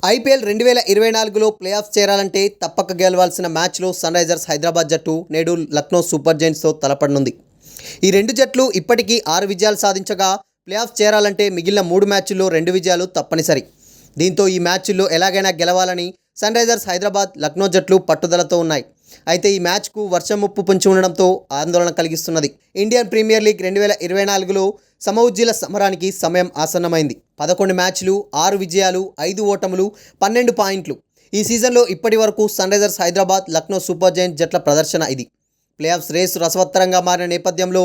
IPL 2024లో play offs చేరాలంటే తప్పక గెలవాల్సిన మ్యాచ్లో సన్ రైజర్స్ హైదరాబాద్ జట్టు నేడు లక్నో సూపర్ జైంట్స్తో తలపడనుంది. ఈ రెండు జట్లు ఇప్పటికీ 6 విజయాలు సాధించగా ప్లే ఆఫ్స్ చేరాలంటే మిగిలిన 3 మ్యాచ్ల్లో 2 విజయాలు తప్పనిసరి. దీంతో ఈ మ్యాచ్ల్లో ఎలాగైనా గెలవాలని సన్ రైజర్స్ హైదరాబాద్, లక్నో జట్లు పట్టుదలతో ఉన్నాయి. అయితే ఈ మ్యాచ్కు వర్షం ముప్పు పొంచి ఉండడంతో ఆందోళన కలిగిస్తున్నది. ఇండియన్ ప్రీమియర్ లీగ్ 2024లో సమఉజ్జీల సమరానికి సమయం ఆసన్నమైంది. 11 మ్యాచ్లు, 6 విజయాలు, 5 ఓటములు, 12 పాయింట్లు. ఈ సీజన్లో ఇప్పటి వరకు Sunrisers Hyderabad, Lucknow super giants జట్ల ప్రదర్శన ఇది. ప్లే ఆఫ్స్ రేసు రసవత్తరంగా మారిన నేపథ్యంలో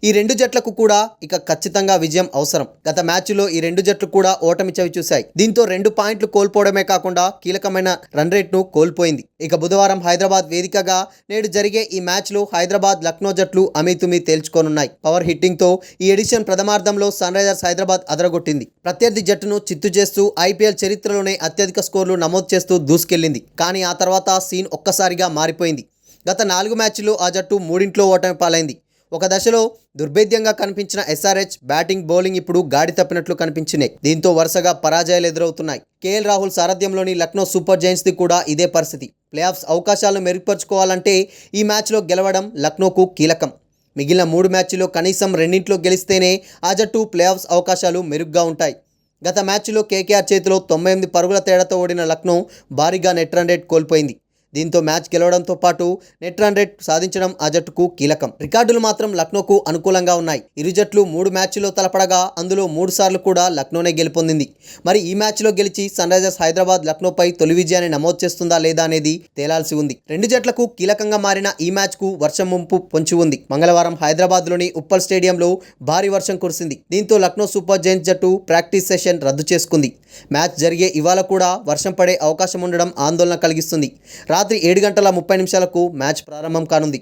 ఈ రెండు జట్లకు కూడా ఇక ఖచ్చితంగా విజయం అవసరం. గత మ్యాచ్లో ఈ రెండు జట్లు కూడా ఓటమి చవిచూశాయి. దీంతో 2 పాయింట్లు కోల్పోవడమే కాకుండా కీలకమైన రన్ రేట్ను కోల్పోయింది. ఇక బుధవారం హైదరాబాద్ వేదికగా నేడు జరిగే ఈ మ్యాచ్లో హైదరాబాద్, లక్నో జట్లు అమీతుమీ తేల్చుకోనున్నాయి. పవర్ హిట్టింగ్తో ఈ ఎడిషన్ ప్రథమార్థంలో సన్ రైజర్స్ హైదరాబాద్ అదరగొట్టింది. ప్రత్యర్థి జట్టును చిత్తు చేస్తూ ఐపీఎల్ చరిత్రలోనే అత్యధిక స్కోర్లు నమోదు చేస్తూ దూసుకెళ్లింది. కానీ ఆ తర్వాత సీన్ ఒక్కసారిగా మారిపోయింది. గత 4 మ్యాచ్ల్లో ఆ జట్టు 3 ఓటమి పాలైంది. ఒక దశలో దుర్భేద్యంగా కనిపించిన ఎస్ఆర్హెచ్ బ్యాటింగ్, బౌలింగ్ ఇప్పుడు గాడి తప్పినట్లు కనిపించినాయి. దీంతో వరుసగా పరాజయాలు ఎదురవుతున్నాయి. కేఎల్ రాహుల్ సారథ్యంలోని లక్నో సూపర్ జైంట్స్ది కూడా ఇదే పరిస్థితి. ప్లే ఆఫ్స్ అవకాశాలను మెరుగుపరుచుకోవాలంటే ఈ మ్యాచ్లో గెలవడం లక్నోకు కీలకం. మిగిలిన 3 మ్యాచ్ల్లో కనీసం 2 గెలిస్తేనే ఆ జట్టు ప్లే ఆఫ్స్ అవకాశాలు మెరుగ్గా ఉంటాయి. గత మ్యాచ్లో కేకేఆర్ చేతిలో 98 పరుగుల తేడాతో ఓడిన లక్నో భారీగా నెట్ రన్ రేట్ కోల్పోయింది. దీంతో మ్యాచ్ గెలవడంతో పాటు నెట్ రన్ రేట్ సాధించడం ఆ జట్టుకు కీలకం. రికార్డులు మాత్రం లక్నోకు అనుకూలంగా ఉన్నాయి. ఇరు జట్లు 3 మ్యాచ్ల్లో తలపడగా అందులో 3 సార్లు కూడా లక్నోనే గెలుపొందింది. మరి ఈ మ్యాచ్లో గెలిచి సన్ రైజర్స్ హైదరాబాద్ లక్నోపై తొలి విజయాన్ని నమోదు చేస్తుందా లేదా అనేది తేలాల్సి ఉంది. రెండు జట్లకు కీలకంగా మారిన ఈ మ్యాచ్కు వర్షం ముంపు పొంచి ఉంది. మంగళవారం హైదరాబాద్లోని ఉప్పల్ స్టేడియంలో భారీ వర్షం కురిసింది. దీంతో లక్నో సూపర్ జైంట్స్ జట్టు ప్రాక్టీస్ సెషన్ రద్దు చేసుకుంది. మ్యాచ్ జరిగే ఇవాళ కూడా వర్షం పడే అవకాశం ఉండడం ఆందోళన కలిగిస్తుంది. రాత్రి 7:30 మ్యాచ్ ప్రారంభం కానుంది.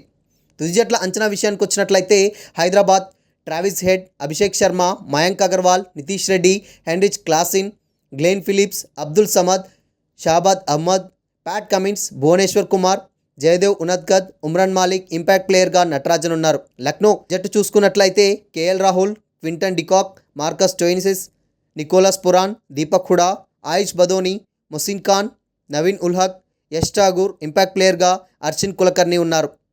తుది జట్ల అంచనా విషయానికి వచ్చినట్లయితే Hyderabad Travis Head, Abhishek Sharma, Mayank Agarwal, Nitish Reddy, Heinrich Klaasen, Glenn Phillips, Abdul Samad, Shahbaz Ahmed, Pat Cummins, Bhuvneshwar Kumar, Jaydev Unadkat, Umran Malik, impact ప్లేయర్గా నటరాజన్ ఉన్నారు. లక్నో జట్టు చూసుకున్నట్లయితే KL Rahul, Quinton de Kock, Marcus Stoinis, Nicholas Pooran, Deepak Hooda, Ayush Badoni, Mohsin Khan, Naveen ul Haq, Yash Thakur, impact ప్లేయర్గా అర్షిన్ కులకర్ణి ఉన్నారు.